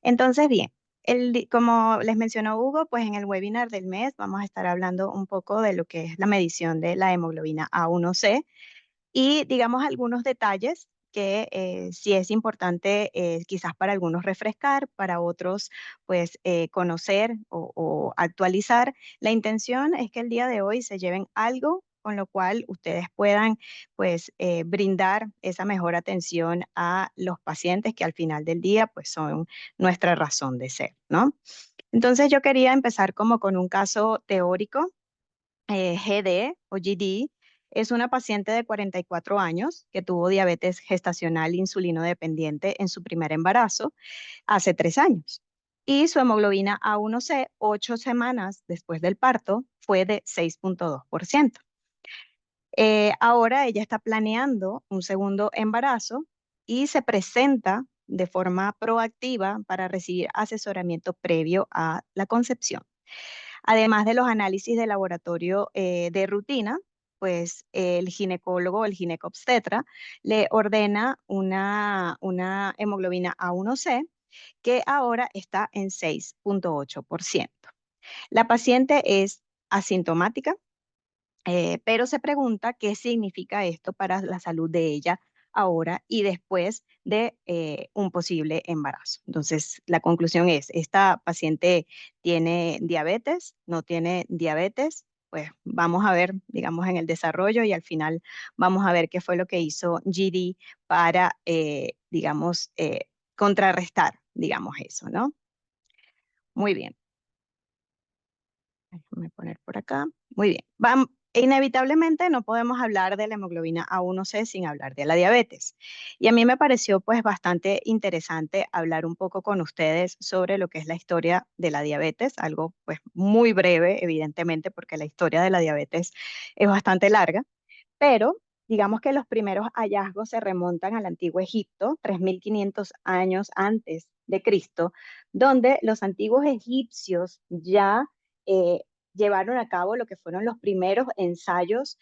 Entonces, bien, como les mencionó Hugo, pues en el webinar del mes vamos a estar hablando un poco de lo que es la medición de la hemoglobina A1C y digamos algunos detalles que sí es importante quizás para algunos refrescar, para otros pues conocer o actualizar. La intención es que el día de hoy se lleven algo con lo cual ustedes puedan pues brindar esa mejor atención a los pacientes que al final del día pues son nuestra razón de ser, ¿no? Entonces yo quería empezar como con un caso teórico. GD o GD es una paciente de 44 años que tuvo diabetes gestacional insulino dependiente en su primer embarazo hace 3 años. Y su hemoglobina A1C, 8 semanas después del parto, fue de 6,2%. Ahora ella está planeando un segundo embarazo y se presenta de forma proactiva para recibir asesoramiento previo a la concepción. Además de los análisis de laboratorio de rutina, pues el ginecólogo, el ginecobstetra, le ordena una hemoglobina A1C que ahora está en 6,8%. La paciente es asintomática, pero se pregunta qué significa esto para la salud de ella ahora y después de un posible embarazo. Entonces, la conclusión es, ¿esta paciente tiene diabetes? ¿No tiene diabetes? Pues vamos a ver, digamos, en el desarrollo y al final vamos a ver qué fue lo que hizo GD para, digamos, contrarrestar, digamos, eso, ¿no? Muy bien. Déjame poner por acá. Muy bien. Inevitablemente no podemos hablar de la hemoglobina A1C sin hablar de la diabetes. Y a mí me pareció pues bastante interesante hablar un poco con ustedes sobre lo que es la historia de la diabetes, algo pues muy breve, evidentemente, porque la historia de la diabetes es bastante larga, pero digamos que los primeros hallazgos se remontan al antiguo Egipto, 3.500 años antes de Cristo, donde los antiguos egipcios ya eh, llevaron a cabo lo que fueron los primeros ensayos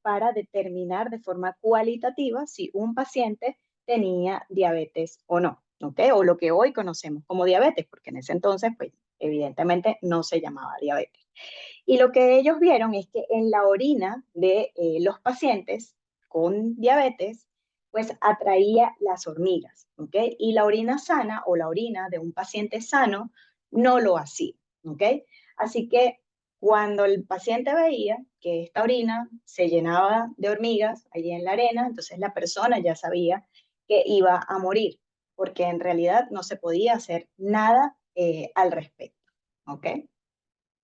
para determinar de forma cualitativa si un paciente tenía diabetes o no, ¿ok? O lo que hoy conocemos como diabetes, porque en ese entonces, pues, evidentemente no se llamaba diabetes. Y lo que ellos vieron es que en la orina de los pacientes con diabetes, pues atraía las hormigas, ¿ok? Y la orina sana o la orina de un paciente sano no lo hacía, ¿ok? Así que cuando el paciente veía que esta orina se llenaba de hormigas allí en la arena, entonces la persona ya sabía que iba a morir, porque en realidad no se podía hacer nada al respecto, ¿ok?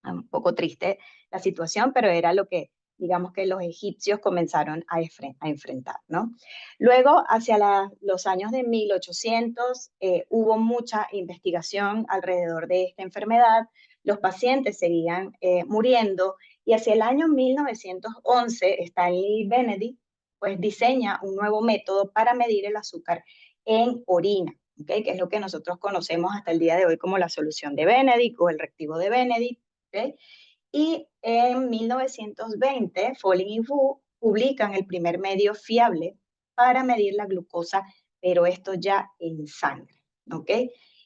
Un poco triste la situación, pero era lo que, digamos que los egipcios comenzaron a enfrentar, ¿no? Luego, hacia los años de 1800, hubo mucha investigación alrededor de esta enfermedad, los pacientes seguían muriendo, y hacia el año 1911, Stanley Benedict, pues diseña un nuevo método para medir el azúcar en orina, ¿okay? Que es lo que nosotros conocemos hasta el día de hoy como la solución de Benedict o el reactivo de Benedict. ¿Okay? Y en 1920, Folling y Wu publican el primer medio fiable para medir la glucosa, pero esto ya en sangre. ¿Ok?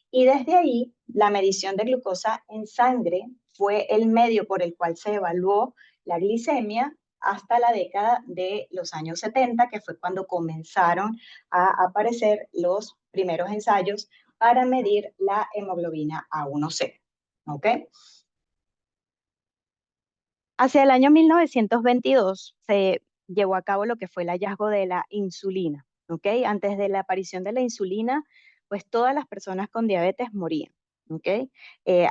Y desde ahí, la medición de glucosa en sangre fue el medio por el cual se evaluó la glicemia hasta la década de los años 70, que fue cuando comenzaron a aparecer los primeros ensayos para medir la hemoglobina A1C. ¿Ok? Hacia el año 1922 se llevó a cabo lo que fue el hallazgo de la insulina, ¿ok? Antes de la aparición de la insulina, pues todas las personas con diabetes morían, ¿ok?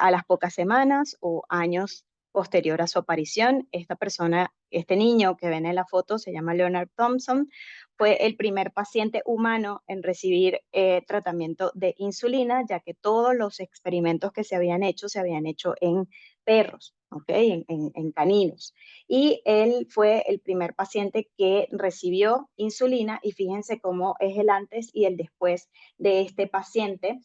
A las pocas semanas o años posterior a su aparición, esta persona, este niño que ven en la foto, se llama Leonard Thompson, fue el primer paciente humano en recibir tratamiento de insulina, ya que todos los experimentos que se habían hecho en perros, ¿ok? En caninos. Y él fue el primer paciente que recibió insulina y fíjense cómo es el antes y el después de este paciente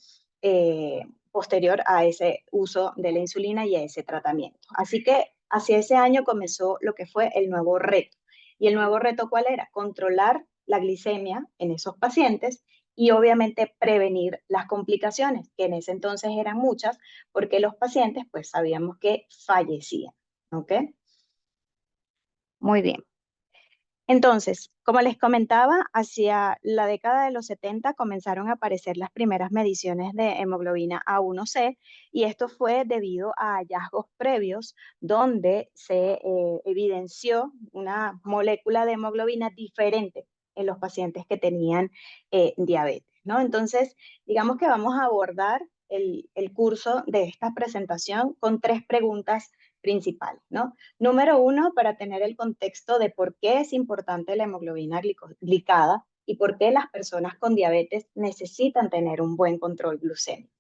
posterior a ese uso de la insulina y a ese tratamiento. Así que hacia ese año comenzó lo que fue el nuevo reto. ¿Y el nuevo reto cuál era? Controlar la glicemia en esos pacientes y obviamente prevenir las complicaciones, que en ese entonces eran muchas, porque los pacientes pues sabíamos que fallecían, ¿ok? Muy bien. Entonces, como les comentaba, hacia la década de los 70 comenzaron a aparecer las primeras mediciones de hemoglobina A1C y esto fue debido a hallazgos previos donde se evidenció una molécula de hemoglobina diferente en los pacientes que tenían diabetes, ¿no? Entonces, digamos que vamos a abordar el curso de esta presentación con tres preguntas principales, ¿no? Número uno, para tener el contexto de por qué es importante la hemoglobina glicada y por qué las personas con diabetes necesitan tener un buen control glucémico.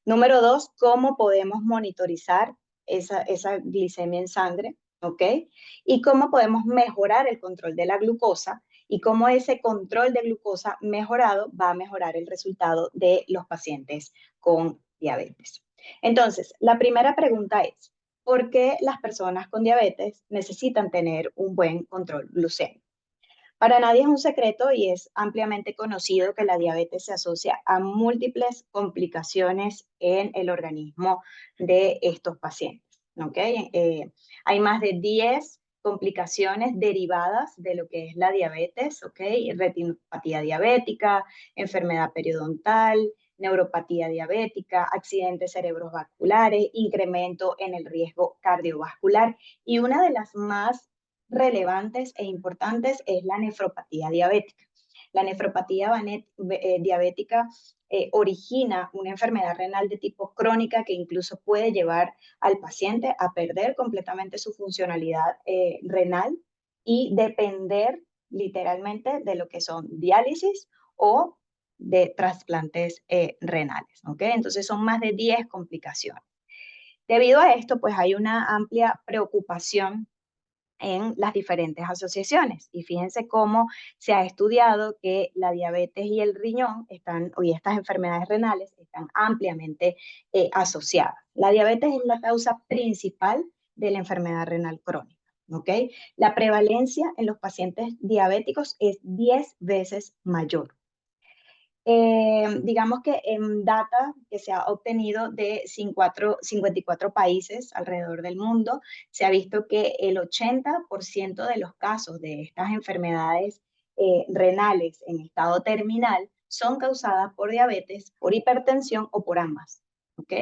Número dos, cómo podemos monitorizar esa glicemia en sangre, ¿ok? Y cómo podemos mejorar el control de la glucosa y cómo ese control de glucosa mejorado va a mejorar el resultado de los pacientes con diabetes. Entonces, la primera pregunta es, ¿por qué las personas con diabetes necesitan tener un buen control glucémico? Para nadie es un secreto y es ampliamente conocido que la diabetes se asocia a múltiples complicaciones en el organismo de estos pacientes. ¿Okay? Hay más de 10 complicaciones derivadas de lo que es la diabetes, ¿ok? Retinopatía diabética, enfermedad periodontal, neuropatía diabética, accidentes cerebrovasculares, incremento en el riesgo cardiovascular y una de las más relevantes e importantes es la nefropatía diabética. La nefropatía diabética origina una enfermedad renal de tipo crónica que incluso puede llevar al paciente a perder completamente su funcionalidad renal y depender literalmente de lo que son diálisis o de trasplantes renales. ¿Okay? Entonces son más de 10 complicaciones. Debido a esto, pues hay una amplia preocupación en las diferentes asociaciones. Y fíjense cómo se ha estudiado que la diabetes y el riñón y estas enfermedades renales están ampliamente asociadas. La diabetes es la causa principal de la enfermedad renal crónica. ¿Ok? La prevalencia en los pacientes diabéticos es 10 veces mayor. Digamos que en data que se ha obtenido de 54 países alrededor del mundo, se ha visto que el 80% de los casos de estas enfermedades renales en estado terminal son causadas por diabetes, por hipertensión o por ambas. ¿Ok?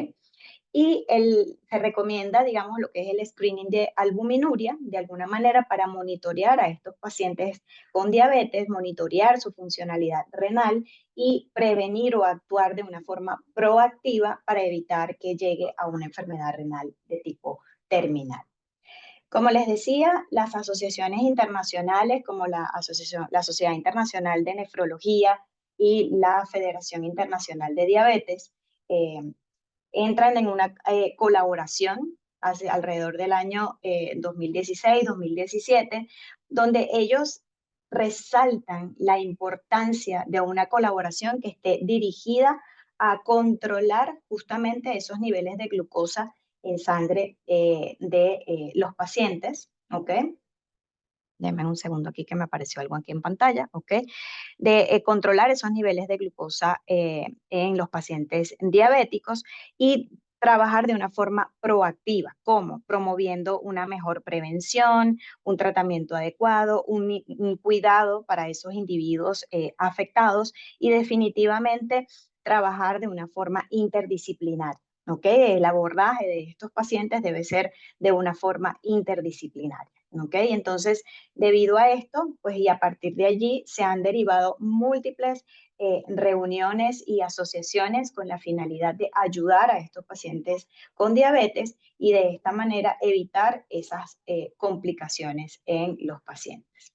Y se recomienda, digamos, lo que es el screening de albuminuria, de alguna manera, para monitorear a estos pacientes con diabetes, monitorear su funcionalidad renal y prevenir o actuar de una forma proactiva para evitar que llegue a una enfermedad renal de tipo terminal. Como les decía, las asociaciones internacionales como la Sociedad Internacional de Nefrología y la Federación Internacional de Diabetes entran en una colaboración alrededor del año 2016-2017, donde ellos resaltan la importancia de una colaboración que esté dirigida a controlar justamente esos niveles de glucosa en sangre de los pacientes, ¿ok? Denme un segundo aquí que me apareció algo aquí en pantalla, ¿ok? De controlar esos niveles de glucosa en los pacientes diabéticos y trabajar de una forma proactiva, como promoviendo una mejor prevención, un tratamiento adecuado, un cuidado para esos individuos afectados y definitivamente trabajar de una forma interdisciplinaria. ¿Okay? El abordaje de estos pacientes debe ser de una forma interdisciplinaria. ¿Okay? Entonces, debido a esto, pues y a partir de allí se han derivado múltiples reuniones y asociaciones con la finalidad de ayudar a estos pacientes con diabetes y de esta manera evitar esas complicaciones en los pacientes.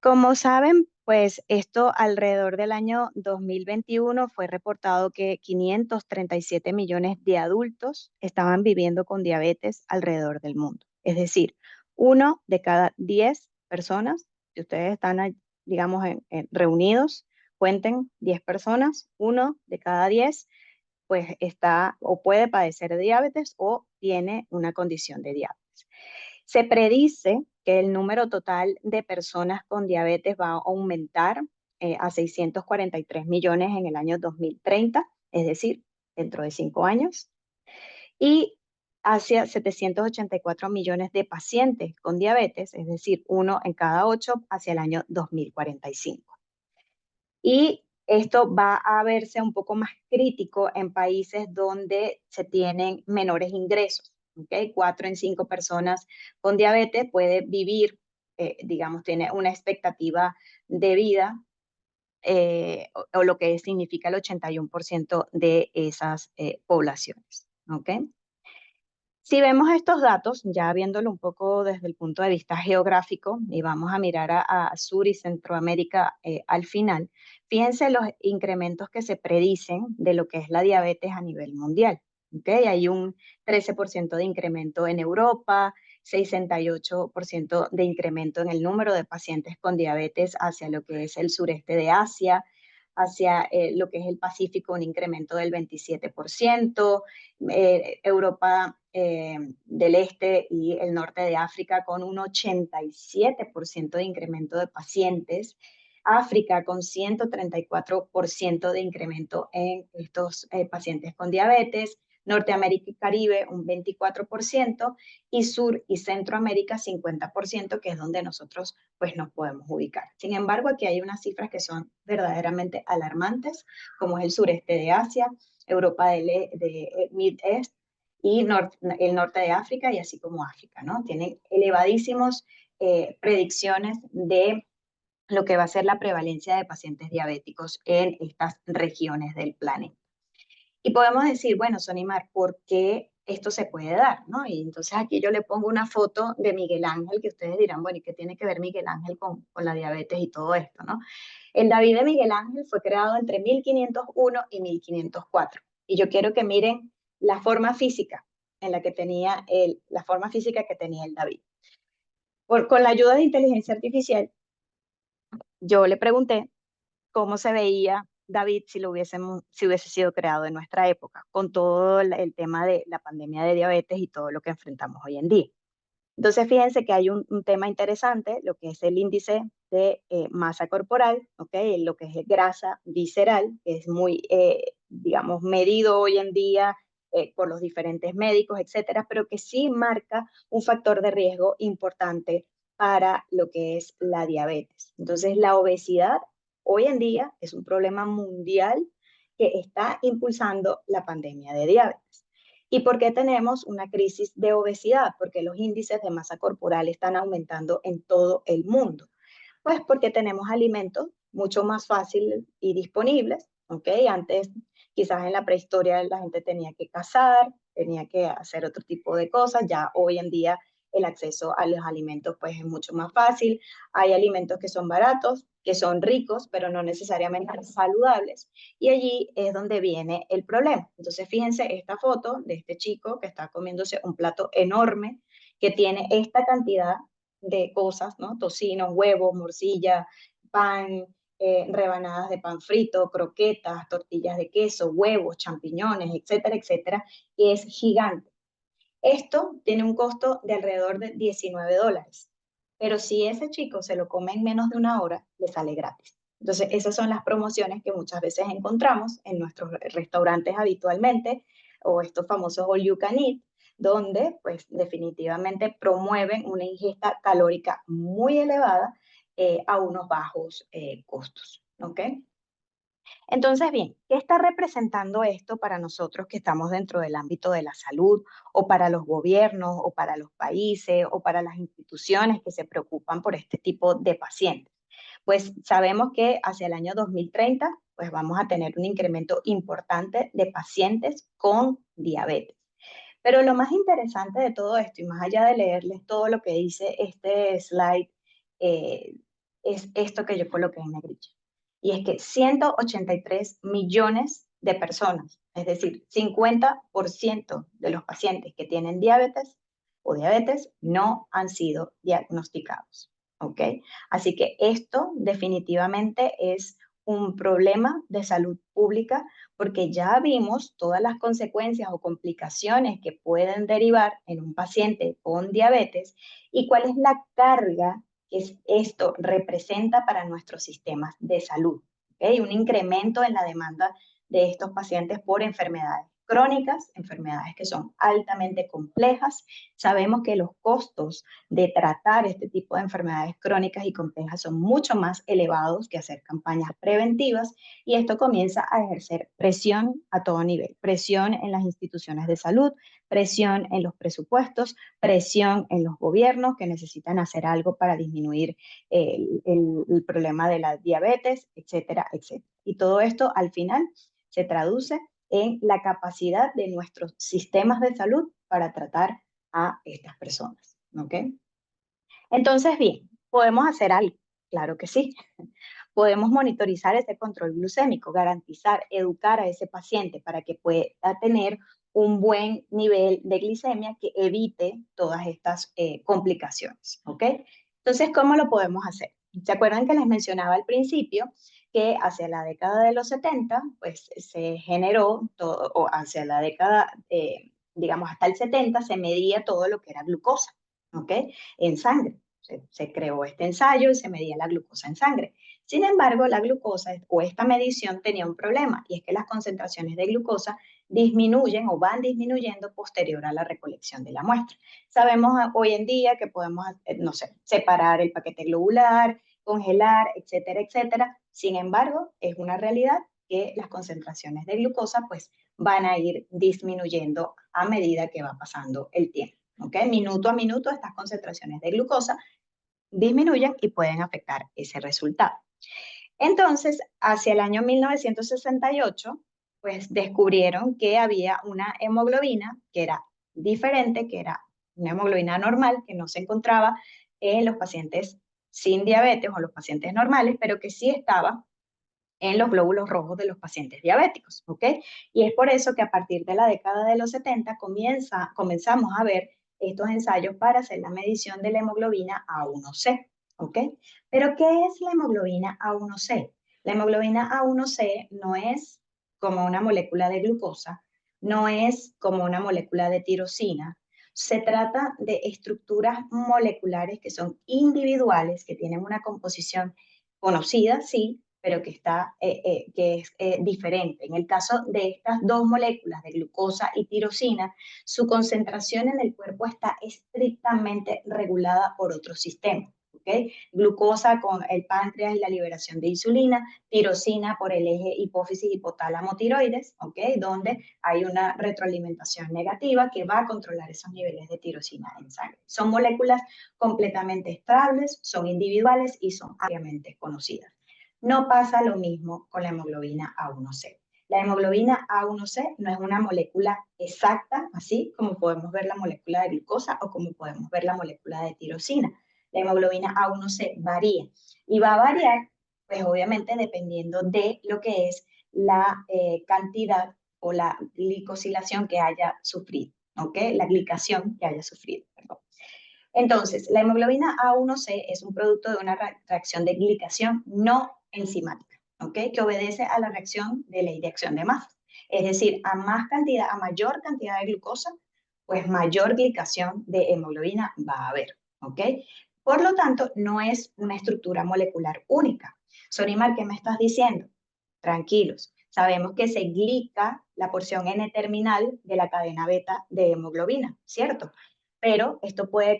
Como saben, pues esto alrededor del año 2021 fue reportado que 537 millones de adultos estaban viviendo con diabetes alrededor del mundo. Es decir, uno de cada 10 personas, si ustedes están, digamos, reunidos, cuenten 10 personas, uno de cada 10 pues está o puede padecer de diabetes o tiene una condición de diabetes. Se predice que el número total de personas con diabetes va a aumentar a 643 millones en el año 2030, es decir, dentro de 5 años, y hacia 784 millones de pacientes con diabetes, es decir, 1 en cada 8 hacia el año 2045. Y esto va a verse un poco más crítico en países donde se tienen menores ingresos. ¿Okay? 4 en 5 personas con diabetes puede vivir, digamos, tiene una expectativa de vida o lo que significa el 81% de esas poblaciones. ¿Okay? Si vemos estos datos, ya viéndolo un poco desde el punto de vista geográfico, y vamos a mirar a Sur y Centroamérica al final, fíjense los incrementos que se predicen de lo que es la diabetes a nivel mundial. ¿Okay? Hay un 13% de incremento en Europa, 68% de incremento en el número de pacientes con diabetes hacia lo que es el sureste de Asia, hacia lo que es el Pacífico, un incremento del 27%, Europa del Este y el norte de África con un 87% de incremento de pacientes, África con 134% de incremento en estos pacientes con diabetes, Norteamérica y Caribe un 24% y Sur y Centroamérica 50%, que es donde nosotros pues nos podemos ubicar. Sin embargo, aquí hay unas cifras que son verdaderamente alarmantes, como es el sureste de Asia, Europa de Mid-Est y el norte de África y así como África, ¿no? Tienen elevadísimos predicciones de lo que va a ser la prevalencia de pacientes diabéticos en estas regiones del planeta. Y podemos decir, bueno, Sonimar, ¿por qué esto se puede dar? ¿No? Y entonces aquí yo le pongo una foto de Miguel Ángel, que ustedes dirán, bueno, ¿y qué tiene que ver Miguel Ángel con la diabetes y todo esto? ¿No? El David de Miguel Ángel fue creado entre 1501 y 1504. Y yo quiero que miren la forma física en la que tenía la forma física que tenía el David. Con la ayuda de inteligencia artificial, yo le pregunté cómo se veía David si hubiese sido creado en nuestra época, con todo el tema de la pandemia de diabetes y todo lo que enfrentamos hoy en día. Entonces, fíjense que hay un tema interesante, lo que es el índice de masa corporal, ¿okay? Lo que es grasa visceral, que es muy, digamos, medido hoy en día por los diferentes médicos, etcétera, pero que sí marca un factor de riesgo importante para lo que es la diabetes. Entonces, la obesidad hoy en día es un problema mundial que está impulsando la pandemia de diabetes. ¿Y por qué tenemos una crisis de obesidad? Porque los índices de masa corporal están aumentando en todo el mundo. Pues porque tenemos alimentos mucho más fáciles y disponibles, ¿ok? Antes, quizás en la prehistoria, la gente tenía que cazar, tenía que hacer otro tipo de cosas. Ya hoy en día el acceso a los alimentos pues es mucho más fácil. Hay alimentos que son baratos, que son ricos, pero no necesariamente saludables. Y allí es donde viene el problema. Entonces, fíjense esta foto de este chico que está comiéndose un plato enorme que tiene esta cantidad de cosas, ¿no? Tocino, huevos, morcilla, pan, rebanadas de pan frito, croquetas, tortillas de queso, huevos, champiñones, etcétera, etcétera, y es gigante. Esto tiene un costo de alrededor de $19, pero si ese chico se lo come en menos de una hora, le sale gratis. Entonces, esas son las promociones que muchas veces encontramos en nuestros restaurantes habitualmente, o estos famosos all you can eat, donde pues definitivamente promueven una ingesta calórica muy elevada a unos bajos costos. ¿Ok? Entonces, bien, ¿qué está representando esto para nosotros que estamos dentro del ámbito de la salud o para los gobiernos o para los países o para las instituciones que se preocupan por este tipo de pacientes? Pues sabemos que hacia el año 2030 pues vamos a tener un incremento importante de pacientes con diabetes. Pero lo más interesante de todo esto, y más allá de leerles todo lo que dice este slide, eh, es esto que yo coloqué en negrilla. Y es que 183 millones de personas, es decir, 50% de los pacientes que tienen diabetes o diabetes no han sido diagnosticados. ¿Ok? Así que esto definitivamente es un problema de salud pública porque ya vimos todas las consecuencias o complicaciones que pueden derivar en un paciente con diabetes y cuál es la carga esto representa para nuestros sistemas de salud. ¿Okay? Un incremento en la demanda de estos pacientes por enfermedades crónicas, enfermedades que son altamente complejas. Sabemos que los costos de tratar este tipo de enfermedades crónicas y complejas son mucho más elevados que hacer campañas preventivas, y esto comienza a ejercer presión a todo nivel, presión en las instituciones de salud, presión en los presupuestos, presión en los gobiernos que necesitan hacer algo para disminuir el problema de la diabetes, etcétera, etcétera. Y todo esto al final se traduce en la capacidad de nuestros sistemas de salud para tratar a estas personas. ¿Ok? Entonces, bien, ¿podemos hacer algo? Claro que sí. Podemos monitorizar ese control glucémico, garantizar, educar a ese paciente para que pueda tener un buen nivel de glicemia que evite todas estas complicaciones. ¿Ok? Entonces, ¿cómo lo podemos hacer? ¿Se acuerdan que les mencionaba al principio que hacia la década de los 70, pues se generó todo, o hacia la década, digamos, hasta el 70, se medía todo lo que era glucosa, ¿ok? En sangre. Se creó este ensayo y se medía la glucosa en sangre. Sin embargo, la glucosa o esta medición tenía un problema, y es que las concentraciones de glucosa disminuyen o van disminuyendo posterior a la recolección de la muestra. Sabemos hoy en día que podemos, no sé, separar el paquete globular, congelar, etcétera, etcétera. Sin embargo, es una realidad que las concentraciones de glucosa pues van a ir disminuyendo a medida que va pasando el tiempo. ¿Ok? Minuto a minuto estas concentraciones de glucosa disminuyen y pueden afectar ese resultado. Entonces, hacia el año 1968, pues descubrieron que había una hemoglobina que era diferente, que era una hemoglobina normal, que no se encontraba en los pacientes sin diabetes o los pacientes normales, pero que sí estaba en los glóbulos rojos de los pacientes diabéticos, ¿ok? Y es por eso que a partir de la década de los 70 comenzamos a ver estos ensayos para hacer la medición de la hemoglobina A1C, ¿ok? Pero ¿qué es la hemoglobina A1C? La hemoglobina A1C no es como una molécula de glucosa, no es como una molécula de tirosina. Se trata de estructuras moleculares que son individuales, que tienen una composición conocida, sí, pero que es diferente. En el caso de estas dos moléculas, de glucosa y tirosina, su concentración en el cuerpo está estrictamente regulada por otro sistema. ¿Okay? Glucosa con el páncreas y la liberación de insulina, tirosina por el eje hipófisis hipotálamo tiroides, ¿okay? Donde hay una retroalimentación negativa que va a controlar esos niveles de tirosina en sangre. Son moléculas completamente estables, son individuales y son ampliamente conocidas. No pasa lo mismo con la hemoglobina A1C. La hemoglobina A1C no es una molécula exacta, así como podemos ver la molécula de glucosa o como podemos ver la molécula de tirosina. La hemoglobina A1C varía y va a variar, pues obviamente dependiendo de lo que es la cantidad o la glicosilación que haya sufrido, ¿ok? La glicación que haya sufrido, perdón. Entonces, la hemoglobina A1C es un producto de una reacción de glicación no enzimática, ¿ok? Que obedece a la reacción de ley de acción de masa. Es decir, a mayor cantidad de glucosa, pues mayor glicación de hemoglobina va a haber, ¿ok? Por lo tanto, no es una estructura molecular única. Sorimar, ¿qué me estás diciendo? Tranquilos, sabemos que se glica la porción N-terminal de la cadena beta de hemoglobina, ¿cierto? Pero esto puede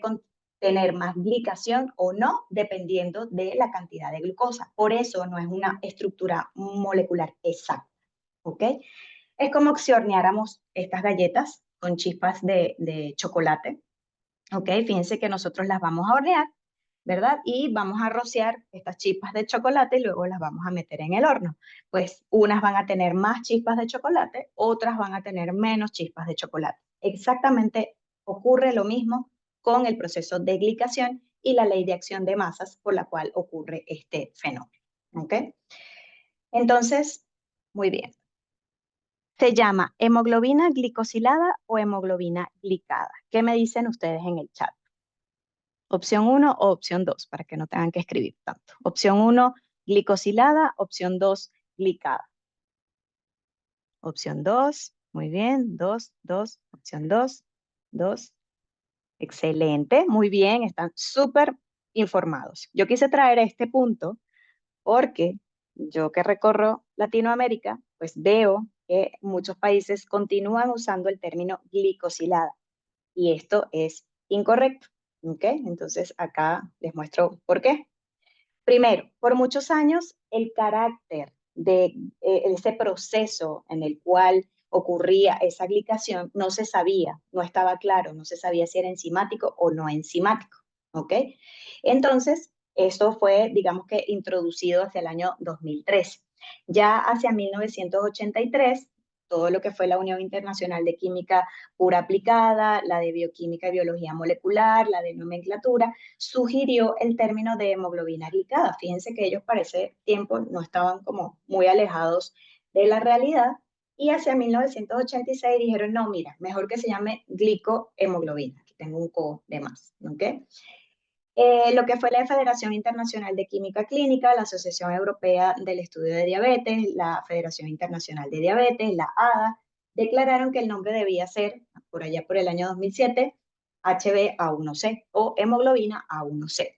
tener más glicación o no, dependiendo de la cantidad de glucosa. Por eso no es una estructura molecular exacta, ¿ok? Es como si horneáramos estas galletas con chispas de chocolate, ¿ok? Fíjense que nosotros las vamos a hornear, ¿verdad? Y vamos a rociar estas chispas de chocolate y luego las vamos a meter en el horno. Pues unas van a tener más chispas de chocolate, otras van a tener menos chispas de chocolate. Exactamente ocurre lo mismo con el proceso de glicación y la ley de acción de masas por la cual ocurre este fenómeno, ¿ok? Entonces, muy bien. Se llama hemoglobina glicosilada o hemoglobina glicada. ¿Qué me dicen ustedes en el chat? Opción 1 o opción 2, para que no tengan que escribir tanto. Opción 1, glicosilada. Opción 2, glicada. Opción 2, muy bien. 2, 2. Opción 2, 2. Excelente, muy bien, están súper informados. Yo quise traer este punto porque yo que recorro Latinoamérica, pues veo que muchos países continúan usando el término glicosilada y esto es incorrecto. ¿Ok? Entonces acá les muestro por qué. Primero, por muchos años el carácter de ese proceso en el cual ocurría esa glicación no se sabía, no estaba claro, no se sabía si era enzimático o no enzimático, ¿ok? Entonces, esto fue, digamos que, introducido hacia el año 2013. Ya hacia 1983, todo lo que fue la Unión Internacional de Química Pura Aplicada, la de Bioquímica y Biología Molecular, la de Nomenclatura, sugirió el término de hemoglobina glicada. Fíjense que ellos para ese tiempo no estaban como muy alejados de la realidad y hacia 1986 dijeron, no, mira, mejor que se llame glicohemoglobina. Aquí tengo un co de más, ¿ok? Lo que fue la Federación Internacional de Química Clínica, la Asociación Europea del Estudio de Diabetes, la Federación Internacional de Diabetes, la ADA, declararon que el nombre debía ser, por allá por el año 2007, HbA1c o hemoglobina A1c.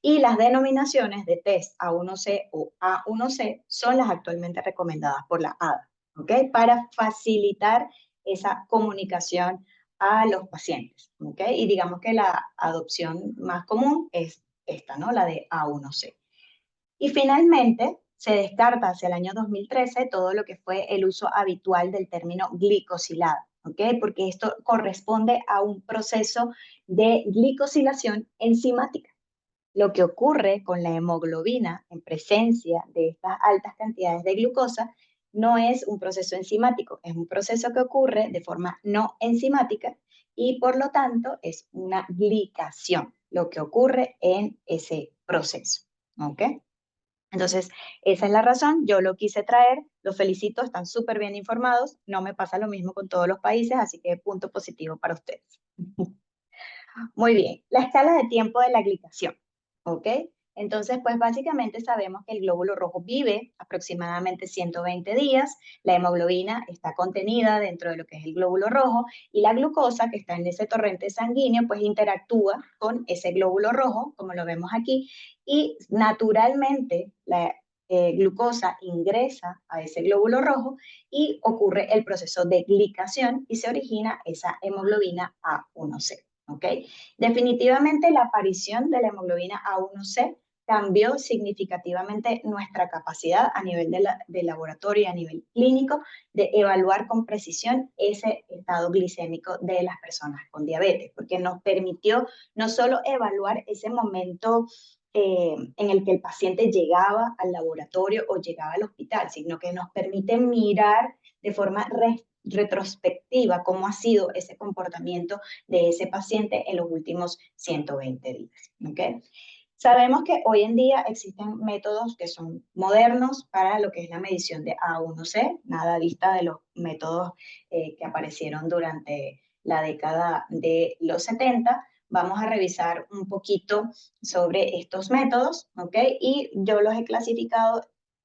Y las denominaciones de test A1C o A1C son las actualmente recomendadas por la ADA, ¿ok? Para facilitar esa comunicación a los pacientes, ¿ok? Y digamos que la adopción más común es esta, ¿no? La de A1C. Y finalmente, se descarta hacia el año 2013 todo lo que fue el uso habitual del término glicosilado, ¿ok? Porque esto corresponde a un proceso de glicosilación enzimática. Lo que ocurre con la hemoglobina en presencia de estas altas cantidades de glucosa no es un proceso enzimático, es un proceso que ocurre de forma no enzimática y por lo tanto es una glicación, lo que ocurre en ese proceso. ¿Ok? Entonces, esa es la razón, yo lo quise traer, los felicito, están súper bien informados, no me pasa lo mismo con todos los países, así que punto positivo para ustedes. Muy bien, la escala de tiempo de la glicación, ¿ok? Entonces, pues básicamente sabemos que el glóbulo rojo vive aproximadamente 120 días, la hemoglobina está contenida dentro de lo que es el glóbulo rojo y la glucosa que está en ese torrente sanguíneo, pues interactúa con ese glóbulo rojo, como lo vemos aquí, y naturalmente la glucosa ingresa a ese glóbulo rojo y ocurre el proceso de glicación y se origina esa hemoglobina A1C. ¿Ok? Definitivamente la aparición de la hemoglobina A1C cambió significativamente nuestra capacidad a nivel de laboratorio y a nivel clínico de evaluar con precisión ese estado glicémico de las personas con diabetes, porque nos permitió no solo evaluar ese momento en el que el paciente llegaba al laboratorio o llegaba al hospital, sino que nos permite mirar de forma retrospectiva cómo ha sido ese comportamiento de ese paciente en los últimos 120 días. ¿Okay? Sabemos que hoy en día existen métodos que son modernos para lo que es la medición de A1C, nada vista de los métodos que aparecieron durante la década de los 70. Vamos a revisar un poquito sobre estos métodos, ¿ok? Y yo los he clasificado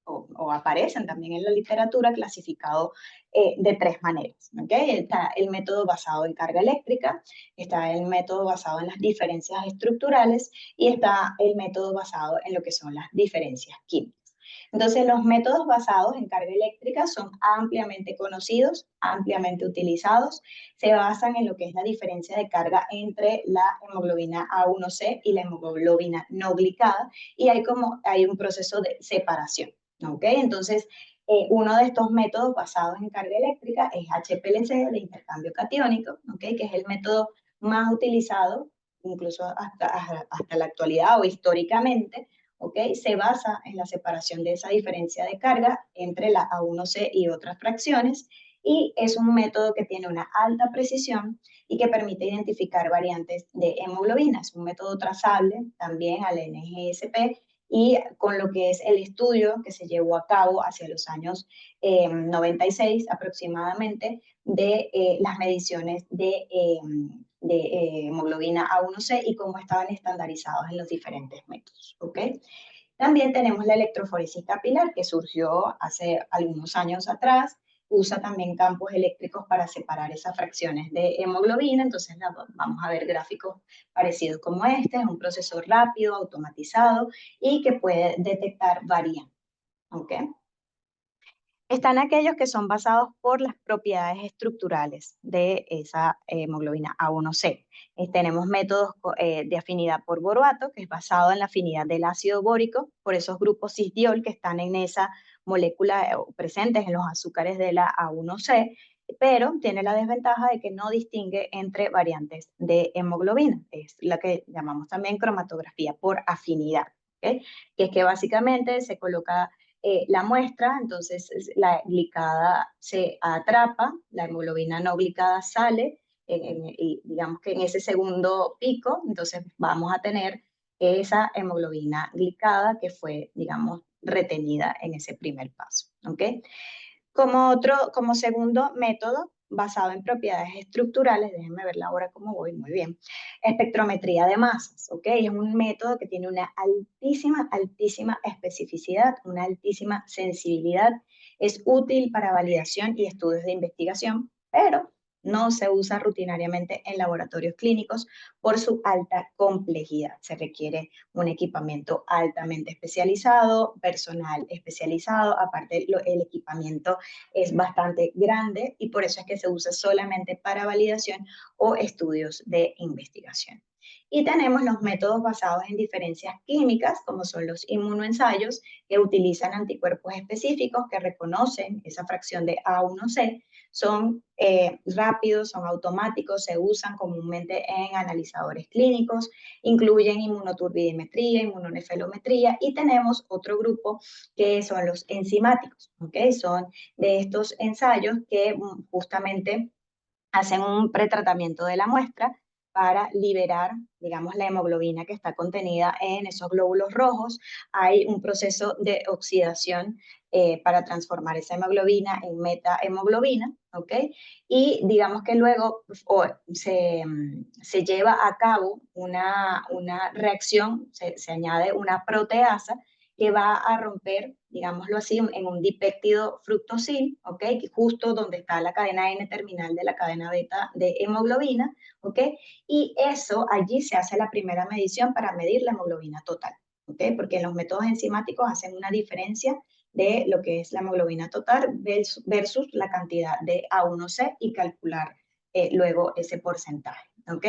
o aparecen también en la literatura clasificados de tres maneras, ¿ok? Está el método basado en carga eléctrica, está el método basado en las diferencias estructurales y está el método basado en lo que son las diferencias químicas. Entonces, los métodos basados en carga eléctrica son ampliamente conocidos, ampliamente utilizados, se basan en lo que es la diferencia de carga entre la hemoglobina A1C y la hemoglobina no glicada y hay un proceso de separación. ¿Ok? Entonces, uno de estos métodos basados en carga eléctrica es HPLC, de intercambio catiónico, ¿ok? Que es el método más utilizado, incluso hasta la actualidad o históricamente, ¿ok? Se basa en la separación de esa diferencia de carga entre la A1C y otras fracciones y es un método que tiene una alta precisión y que permite identificar variantes de hemoglobina. Es un método trazable también al NGSP y con lo que es el estudio que se llevó a cabo hacia los años 96 aproximadamente de las mediciones de hemoglobina A1C y cómo estaban estandarizados en los diferentes métodos. ¿Ok? También tenemos la electroforesis capilar que surgió hace algunos años atrás usa también campos eléctricos para separar esas fracciones de hemoglobina. Entonces vamos a ver gráficos parecidos como este. Es un proceso rápido, automatizado y que puede detectar variantes. ¿Ok? Están aquellos que son basados por las propiedades estructurales de esa hemoglobina A1C. Tenemos métodos de afinidad por borato, que es basado en la afinidad del ácido bórico, por esos grupos cisdiol que están en esa molécula presentes en los azúcares de la A1C, pero tiene la desventaja de que no distingue entre variantes de hemoglobina. Es la que llamamos también cromatografía por afinidad, ¿okay? Que es que básicamente se coloca la muestra, entonces la glicada se atrapa, la hemoglobina no glicada sale, y digamos que en ese segundo pico, entonces vamos a tener esa hemoglobina glicada que fue, digamos, retenida en ese primer paso, ¿ok? Como segundo método, basado en propiedades estructurales, déjenme ver la hora cómo voy, muy bien, espectrometría de masas, ¿ok? Es un método que tiene una altísima especificidad, una altísima sensibilidad, es útil para validación y estudios de investigación, pero no se usa rutinariamente en laboratorios clínicos por su alta complejidad. Se requiere un equipamiento altamente especializado, personal especializado, aparte el equipamiento es bastante grande y por eso es que se usa solamente para validación o estudios de investigación. Y tenemos los métodos basados en diferencias químicas, como son los inmunoensayos, que utilizan anticuerpos específicos que reconocen esa fracción de A1C. Son rápidos, son automáticos, se usan comúnmente en analizadores clínicos, incluyen inmunoturbidimetría, inmunonefelometría y tenemos otro grupo que son los enzimáticos, ¿ok? Son de estos ensayos que justamente hacen un pretratamiento de la muestra para liberar, digamos, la hemoglobina que está contenida en esos glóbulos rojos. Hay un proceso de oxidación para transformar esa hemoglobina en metahemoglobina, ¿ok? Y digamos que luego se lleva a cabo una reacción, se añade una proteasa que va a romper, digámoslo así, en un dipéptido fructosil, ¿ok? Que justo donde está la cadena N terminal de la cadena beta de hemoglobina, ¿ok? Y eso, allí se hace la primera medición para medir la hemoglobina total, ¿ok? Porque en los métodos enzimáticos hacen una diferencia de lo que es la hemoglobina total versus la cantidad de A1C y calcular luego ese porcentaje, ¿ok?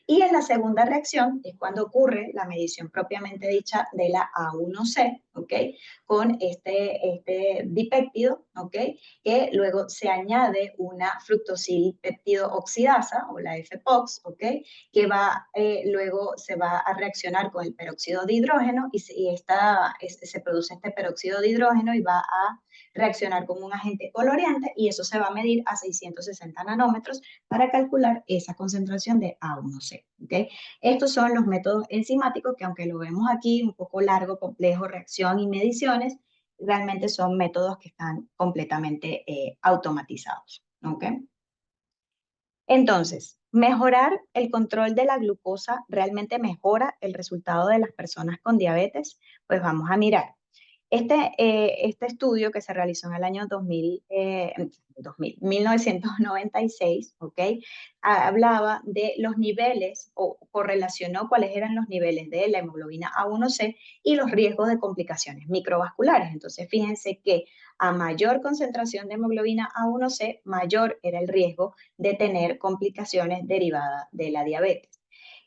Y en la segunda reacción es cuando ocurre la medición propiamente dicha de la A1C, ¿ok? Con este dipéptido, ¿ok? Que luego se añade una fructosilpéptido oxidasa o la FPOX, ¿ok? Que luego se va a reaccionar con el peróxido de hidrógeno y se produce este peróxido de hidrógeno y va a reaccionar con un agente coloreante y eso se va a medir a 660 nanómetros para calcular esa concentración de A1C. ¿Okay? Estos son los métodos enzimáticos que aunque lo vemos aquí un poco largo, complejo, reacción y mediciones, realmente son métodos que están completamente automatizados. ¿Okay? Entonces, mejorar el control de la glucosa realmente mejora el resultado de las personas con diabetes, pues vamos a mirar. Este estudio que se realizó en el año 1996, ¿ok? Hablaba de los niveles o correlacionó cuáles eran los niveles de la hemoglobina A1C y los riesgos de complicaciones microvasculares. Entonces, fíjense que a mayor concentración de hemoglobina A1C, mayor era el riesgo de tener complicaciones derivadas de la diabetes.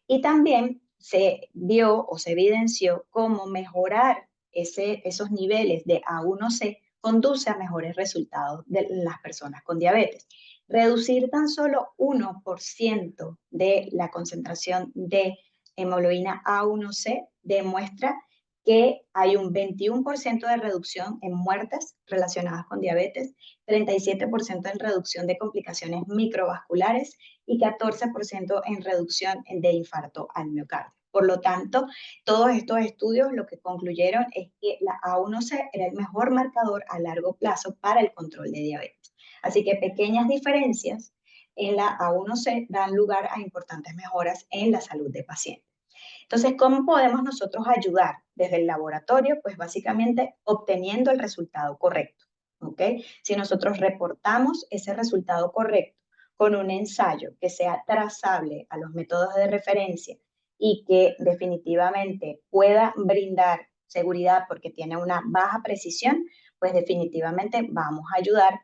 Y también se vio o se evidenció cómo mejorar esos niveles de A1C conduce a mejores resultados de las personas con diabetes. Reducir tan solo 1% de la concentración de hemoglobina A1C demuestra que hay un 21% de reducción en muertes relacionadas con diabetes, 37% en reducción de complicaciones microvasculares y 14% en reducción de infarto al miocardio. Por lo tanto, todos estos estudios lo que concluyeron es que la A1C era el mejor marcador a largo plazo para el control de diabetes. Así que pequeñas diferencias en la A1C dan lugar a importantes mejoras en la salud de pacientes. Entonces, ¿cómo podemos nosotros ayudar desde el laboratorio? Pues básicamente obteniendo el resultado correcto. ¿ok? Si nosotros reportamos ese resultado correcto con un ensayo que sea trazable a los métodos de referencia y que definitivamente pueda brindar seguridad porque tiene una baja precisión, pues definitivamente vamos a ayudar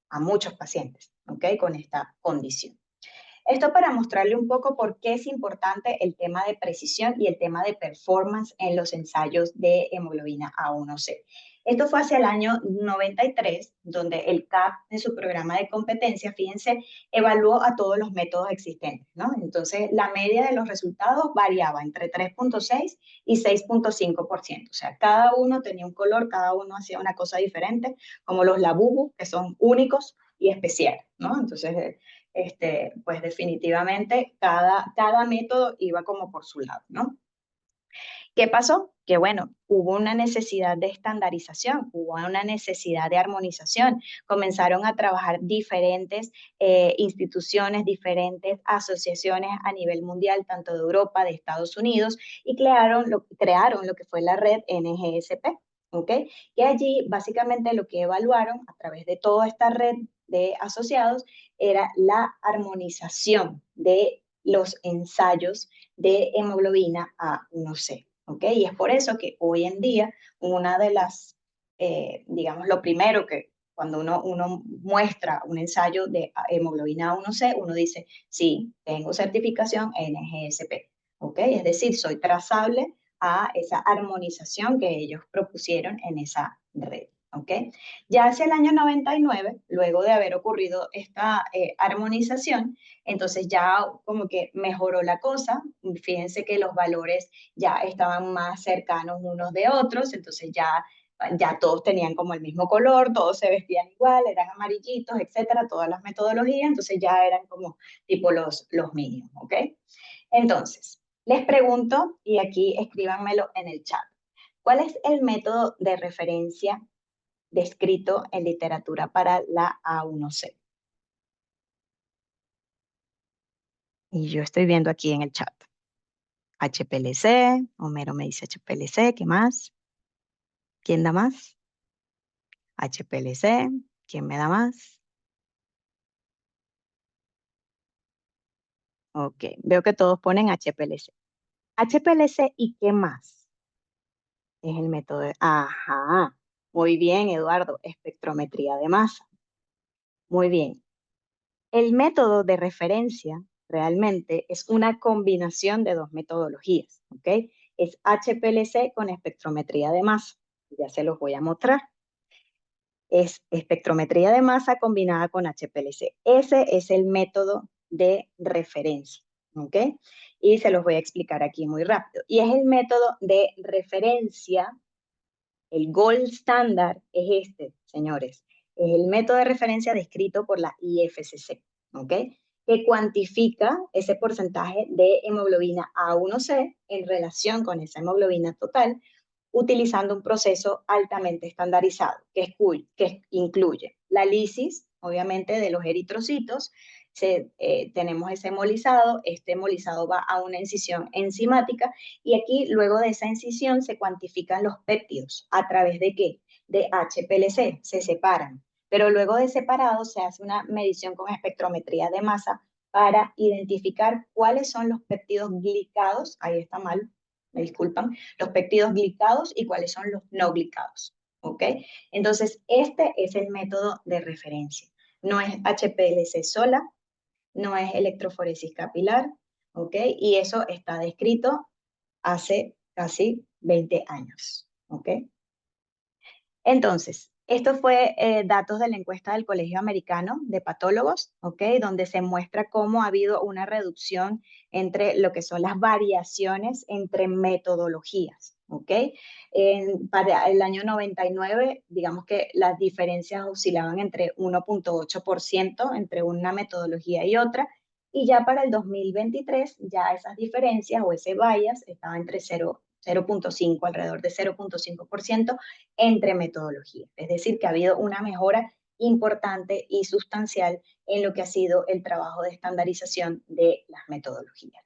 a muchos pacientes, ¿ok? Con esta condición. Esto para mostrarle un poco por qué es importante el tema de precisión y el tema de performance en los ensayos de hemoglobina A1C. Esto fue hacia el año 93, donde el CAP en su programa de competencia, fíjense, evaluó a todos los métodos existentes, ¿no? Entonces, la media de los resultados variaba entre 3.6 y 6.5%. O sea, cada uno tenía un color, cada uno hacía una cosa diferente, como los labubu, que son únicos y especiales, ¿no? Entonces, pues definitivamente cada método iba como por su lado, ¿no? ¿Qué pasó? Que bueno, hubo una necesidad de estandarización, hubo una necesidad de armonización. Comenzaron a trabajar diferentes instituciones, diferentes asociaciones a nivel mundial, tanto de Europa, de Estados Unidos, y crearon lo que fue la red NGSP, ¿ok? Que allí básicamente lo que evaluaron a través de toda esta red de asociados era la armonización de los ensayos de hemoglobina A1C. ¿Ok? Y es por eso que hoy en día una de las, digamos, lo primero que cuando uno muestra un ensayo de hemoglobina A1C, uno dice, sí, tengo certificación NGSP, ¿ok? Es decir, soy trazable a esa armonización que ellos propusieron en esa red, ¿ok? Ya hacia el año 99, luego de haber ocurrido esta armonización, entonces ya como que mejoró la cosa. Fíjense que los valores ya estaban más cercanos unos de otros, entonces ya todos tenían como el mismo color, todos se vestían igual, eran amarillitos, etcétera, todas las metodologías, entonces ya eran como tipo los mínimos, ¿ok? Entonces, les pregunto, y aquí escríbanmelo en el chat, ¿cuál es el método de referencia descrito en literatura para la A1C? Y yo estoy viendo aquí en el chat. HPLC, Homero me dice HPLC, ¿qué más? ¿Quién da más? HPLC, ¿quién me da más? Ok, veo que todos ponen HPLC. HPLC y ¿qué más? Es el método de... Ajá, muy bien, Eduardo, espectrometría de masa. Muy bien. El método de referencia realmente es una combinación de dos metodologías, ¿ok? Es HPLC con espectrometría de masa. Ya se los voy a mostrar. Es espectrometría de masa combinada con HPLC. Ese es el método de referencia, ¿ok? Y se los voy a explicar aquí muy rápido. Y es el método de referencia, el gold standard es este, señores. Es el método de referencia descrito por la IFCC, ¿ok? Que cuantifica ese porcentaje de hemoglobina A1C en relación con esa hemoglobina total utilizando un proceso altamente estandarizado, que incluye la lisis, obviamente, de los eritrocitos. Tenemos ese hemolizado, este hemolizado va a una incisión enzimática y aquí, luego de esa incisión, se cuantifican los péptidos. ¿A través de qué? De HPLC, se separan. Pero luego de separado se hace una medición con espectrometría de masa para identificar cuáles son los péptidos glicados, ahí está mal, me disculpan, los péptidos glicados y cuáles son los no glicados, ¿ok? Entonces, este es el método de referencia. No es HPLC sola, no es electroforesis capilar, ¿ok? Y eso está descrito hace casi 20 años, ¿ok? Entonces, esto fue datos de la encuesta del Colegio Americano de Patólogos, ¿ok? Donde se muestra cómo ha habido una reducción entre lo que son las variaciones entre metodologías, ¿ok? Para el año 99, digamos que las diferencias oscilaban entre 1.8% entre una metodología y otra, y ya para el 2023, ya esas diferencias o ese bias estaba entre 0.5, alrededor de 0.5% entre metodologías. Es decir, que ha habido una mejora importante y sustancial en lo que ha sido el trabajo de estandarización de las metodologías.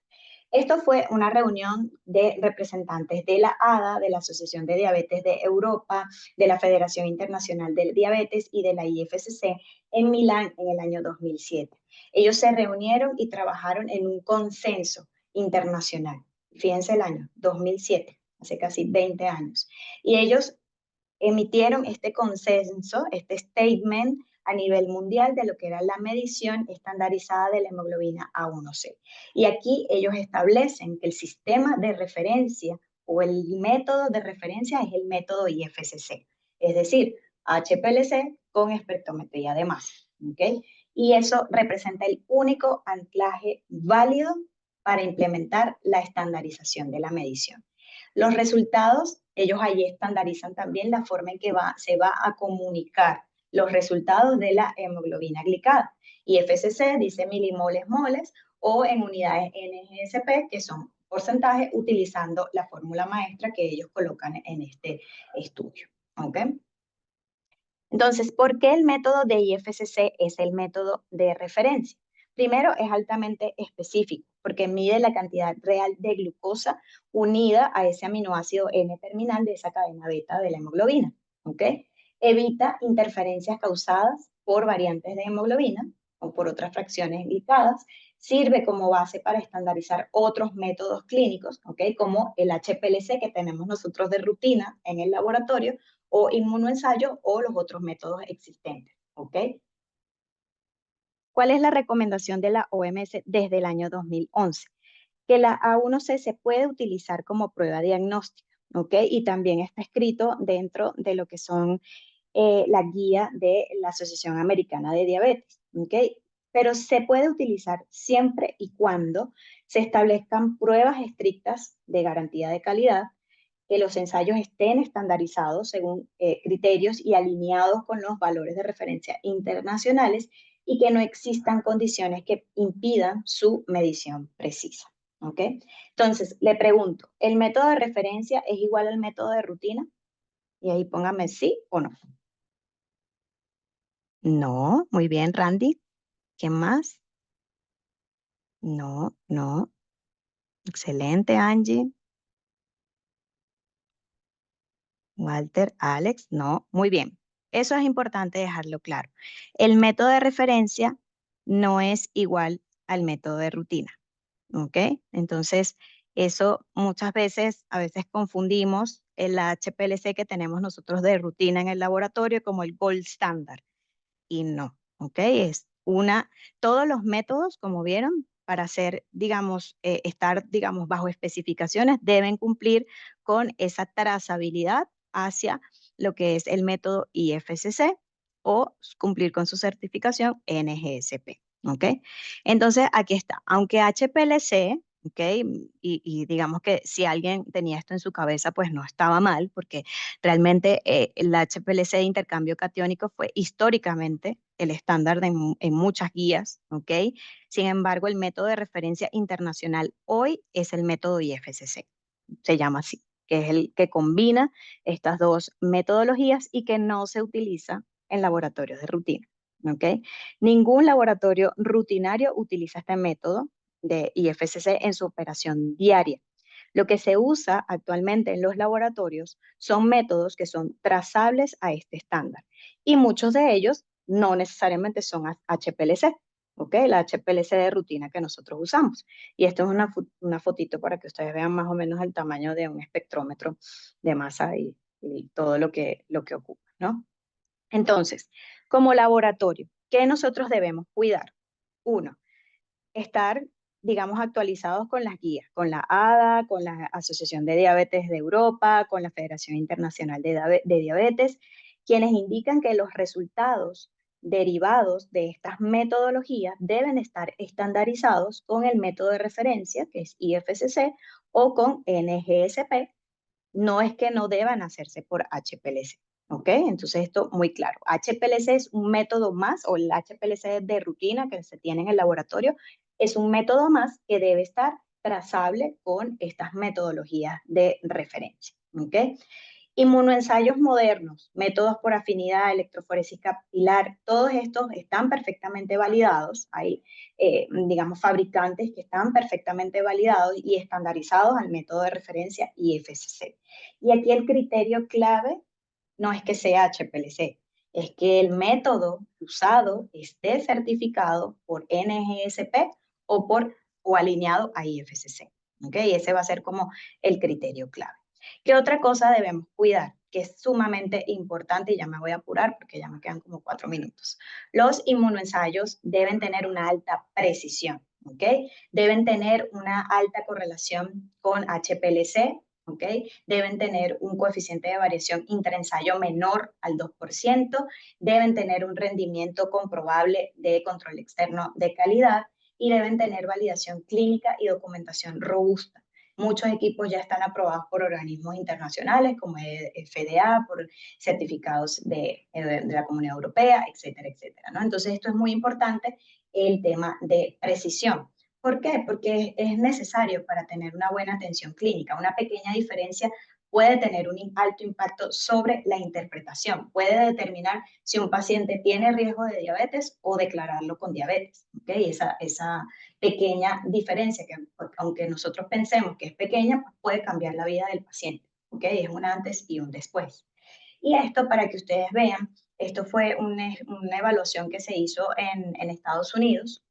Esto fue una reunión de representantes de la ADA, de la Asociación de Diabetes de Europa, de la Federación Internacional de Diabetes y de la IFSC en Milán en el año 2007. Ellos se reunieron y trabajaron en un consenso internacional. Fíjense el año 2007, hace casi 20 años. Y ellos emitieron este consenso, este statement a nivel mundial de lo que era la medición estandarizada de la hemoglobina A1C. Y aquí ellos establecen que el sistema de referencia o el método de referencia es el método IFSC, es decir, HPLC con espectrometría de masa. ¿Okay? Y eso representa el único anclaje válido para implementar la estandarización de la medición. Los resultados, ellos allí estandarizan también la forma en que se va a comunicar los resultados de la hemoglobina glicada. Y FCC dice milimoles moles o en unidades NGSP, que son porcentajes, utilizando la fórmula maestra que ellos colocan en este estudio. ¿Ok? Entonces, ¿por qué el método de IFSC es el método de referencia? Primero, es altamente específico porque mide la cantidad real de glucosa unida a ese aminoácido N-terminal de esa cadena beta de la hemoglobina. ¿Ok? Evita interferencias causadas por variantes de hemoglobina o por otras fracciones glicadas. Sirve como base para estandarizar otros métodos clínicos, ¿ok? Como el HPLC que tenemos nosotros de rutina en el laboratorio, o inmunoensayo o los otros métodos existentes. ¿Ok? ¿Cuál es la recomendación de la OMS desde el año 2011? Que la A1C se puede utilizar como prueba diagnóstica. ¿Ok? Y también está escrito dentro de lo que son la guía de la Asociación Americana de Diabetes. ¿Ok? Pero se puede utilizar siempre y cuando se establezcan pruebas estrictas de garantía de calidad, que los ensayos estén estandarizados según criterios y alineados con los valores de referencia internacionales y que no existan condiciones que impidan su medición precisa. ¿Ok? Entonces, le pregunto, ¿el método de referencia es igual al método de rutina? Y ahí póngame sí o no. No, muy bien, Randy. ¿Qué más? No, no. Excelente, Angie. Walter, Alex, no, muy bien. Eso es importante dejarlo claro. El método de referencia no es igual al método de rutina, ¿ok? Entonces, eso muchas veces, a veces confundimos el HPLC que tenemos nosotros de rutina en el laboratorio como el gold standard y no, ¿ok? Todos los métodos, como vieron, para hacer, digamos, estar, digamos, bajo especificaciones, deben cumplir con esa trazabilidad hacia lo que es el método IFSC o cumplir con su certificación NGSP, ¿ok? Entonces, aquí está. Aunque HPLC, ¿ok? Y digamos que si alguien tenía esto en su cabeza, pues no estaba mal, porque realmente el HPLC de intercambio catiónico fue históricamente el estándar en muchas guías, ¿ok? Sin embargo, el método de referencia internacional hoy es el método IFSC, se llama así, que es el que combina estas dos metodologías y que no se utiliza en laboratorios de rutina, ¿ok? Ningún laboratorio rutinario utiliza este método de IFSC en su operación diaria. Lo que se usa actualmente en los laboratorios son métodos que son trazables a este estándar y muchos de ellos no necesariamente son HPLC, ¿ok? La HPLC de rutina que nosotros usamos. Y esto es una fotito para que ustedes vean más o menos el tamaño de un espectrómetro de masa y todo lo que ocupa, ¿no? Entonces, como laboratorio, ¿qué nosotros debemos cuidar? Uno, estar, digamos, actualizados con las guías, con la ADA, con la Asociación de Diabetes de Europa, con la Federación Internacional de Diabetes, quienes indican que los resultados derivados de estas metodologías deben estar estandarizados con el método de referencia, que es IFSC, o con NGSP, no es que no deban hacerse por HPLC. ¿Ok? Entonces esto muy claro. HPLC es un método más, o el HPLC de rutina que se tiene en el laboratorio, es un método más que debe estar trazable con estas metodologías de referencia. ¿Ok? Inmunoensayos modernos, métodos por afinidad, electroforesis capilar, todos estos están perfectamente validados. Hay, digamos, fabricantes que están perfectamente validados y estandarizados al método de referencia IFSC. Y aquí el criterio clave no es que sea HPLC, es que el método usado esté certificado por NGSP o alineado a IFSC. ¿Okay? Ese va a ser como el criterio clave. ¿Qué otra cosa debemos cuidar? Que es sumamente importante, y ya me voy a apurar porque ya me quedan como 4 minutos. Los inmunoensayos deben tener una alta precisión, ¿ok? Deben tener una alta correlación con HPLC, ¿ok? Deben tener un coeficiente de variación intraensayo menor al 2%, deben tener un rendimiento comprobable de control externo de calidad y deben tener validación clínica y documentación robusta. Muchos equipos ya están aprobados por organismos internacionales como FDA, por certificados de la Comunidad Europea, etcétera, etcétera, ¿no? Entonces esto es muy importante, el tema de precisión. ¿Por qué? Porque es necesario para tener una buena atención clínica. Una pequeña diferencia puede tener un alto impacto sobre la interpretación. Puede determinar si un paciente tiene riesgo de diabetes o declararlo con diabetes. ¿Okay? Esa pequeña diferencia, que aunque nosotros pensemos que es pequeña, pues puede cambiar la vida del paciente. ¿Okay? Es un antes y un después. Y esto para que ustedes vean, esto fue una evaluación que se hizo en Estados Unidos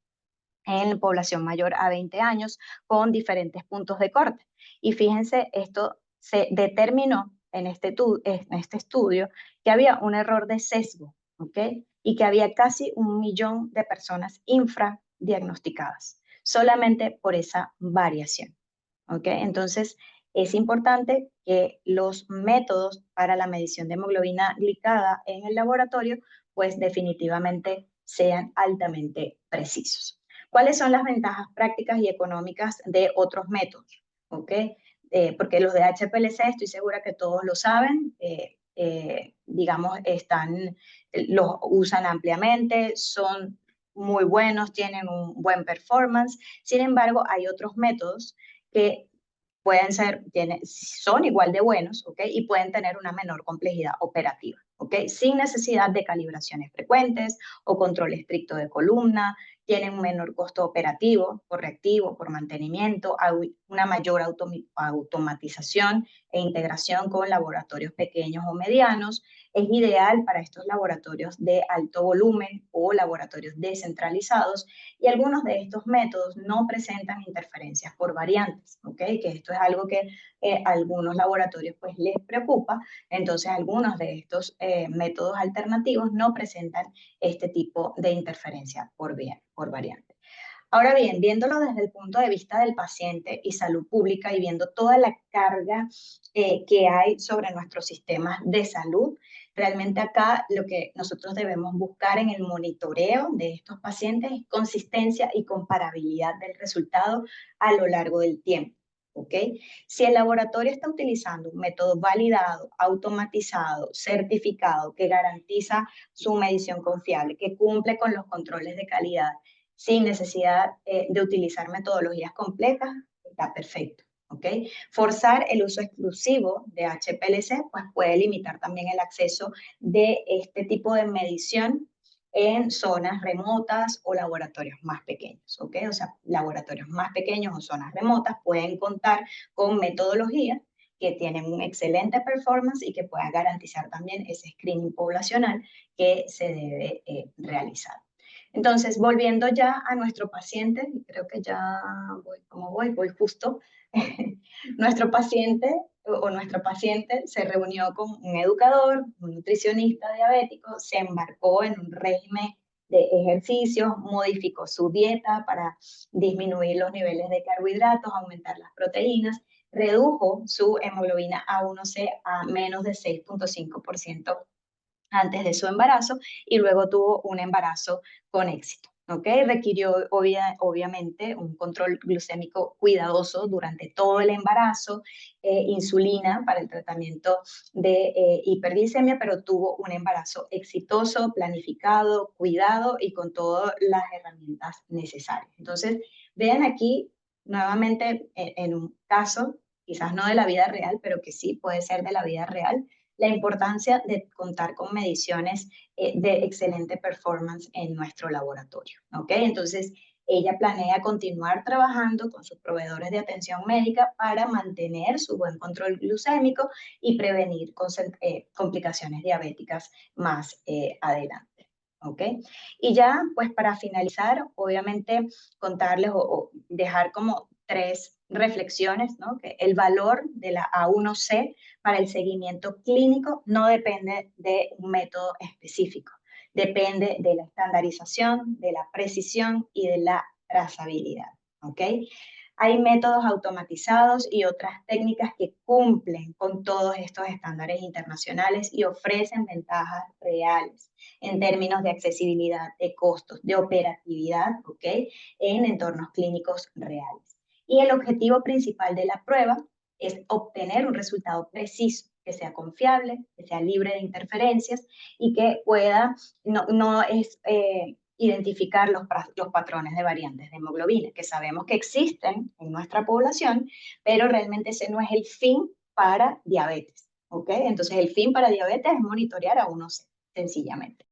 en población mayor a 20 años con diferentes puntos de corte. Y fíjense, esto se determinó en este estudio que había un error de sesgo, ¿ok? Y que había casi 1 millón de personas infradiagnosticadas, solamente por esa variación, ¿ok? Entonces, es importante que los métodos para la medición de hemoglobina glicada en el laboratorio, pues definitivamente sean altamente precisos. ¿Cuáles son las ventajas prácticas y económicas de otros métodos? ¿Ok? Porque los de HPLC estoy segura que todos lo saben, digamos, los usan ampliamente, son muy buenos, tienen un buen performance. Sin embargo, hay otros métodos que son igual de buenos, ¿ok? Y pueden tener una menor complejidad operativa, ¿ok? Sin necesidad de calibraciones frecuentes o control estricto de columna, tienen un menor costo operativo, por reactivo, por mantenimiento, una mayor automatización e integración con laboratorios pequeños o medianos. Es ideal para estos laboratorios de alto volumen o laboratorios descentralizados, y algunos de estos métodos no presentan interferencias por variantes, ¿ok? Que esto es algo que a algunos laboratorios pues les preocupa. Entonces algunos de estos métodos alternativos no presentan este tipo de interferencia por variante. Ahora bien, viéndolo desde el punto de vista del paciente y salud pública y viendo toda la carga que hay sobre nuestros sistemas de salud, realmente acá lo que nosotros debemos buscar en el monitoreo de estos pacientes es consistencia y comparabilidad del resultado a lo largo del tiempo. ¿Ok? Si el laboratorio está utilizando un método validado, automatizado, certificado, que garantiza su medición confiable, que cumple con los controles de calidad, sin necesidad de utilizar metodologías complejas, está perfecto. ¿Ok? Forzar el uso exclusivo de HPLC pues puede limitar también el acceso de este tipo de medición en zonas remotas o laboratorios más pequeños, ¿ok? O sea, laboratorios más pequeños o zonas remotas pueden contar con metodologías que tienen un excelente performance y que puedan garantizar también ese screening poblacional que se debe realizar. Entonces, volviendo ya a nuestro paciente, creo que ya voy justo. Nuestro paciente o nuestra paciente se reunió con un educador, un nutricionista diabético, se embarcó en un régimen de ejercicios, modificó su dieta para disminuir los niveles de carbohidratos, aumentar las proteínas, redujo su hemoglobina A1C a menos de 6,5% antes de su embarazo, y luego tuvo un embarazo con éxito. ¿Ok? Requirió obviamente un control glucémico cuidadoso durante todo el embarazo, insulina para el tratamiento de hiperglicemia, pero tuvo un embarazo exitoso, planificado, cuidado y con todas las herramientas necesarias. Entonces, vean aquí nuevamente en un caso, quizás no de la vida real, pero que sí puede ser de la vida real, la importancia de contar con mediciones de excelente performance en nuestro laboratorio, ¿ok? Entonces, ella planea continuar trabajando con sus proveedores de atención médica para mantener su buen control glucémico y prevenir complicaciones diabéticas más adelante. ¿Ok? Y ya, pues para finalizar, obviamente contarles o dejar como tres reflexiones, ¿no? Que el valor de la A1C para el seguimiento clínico no depende de un método específico, depende de la estandarización, de la precisión y de la trazabilidad. ¿Ok? Hay métodos automatizados y otras técnicas que cumplen con todos estos estándares internacionales y ofrecen ventajas reales en términos de accesibilidad, de costos, de operatividad, ¿ok? En entornos clínicos reales. Y el objetivo principal de la prueba es obtener un resultado preciso, que sea confiable, que sea libre de interferencias y que pueda, no es identificar los patrones de variantes de hemoglobina, que sabemos que existen en nuestra población, pero realmente ese no es el fin para diabetes, ¿ok? Entonces el fin para diabetes es monitorear a uno sencillamente.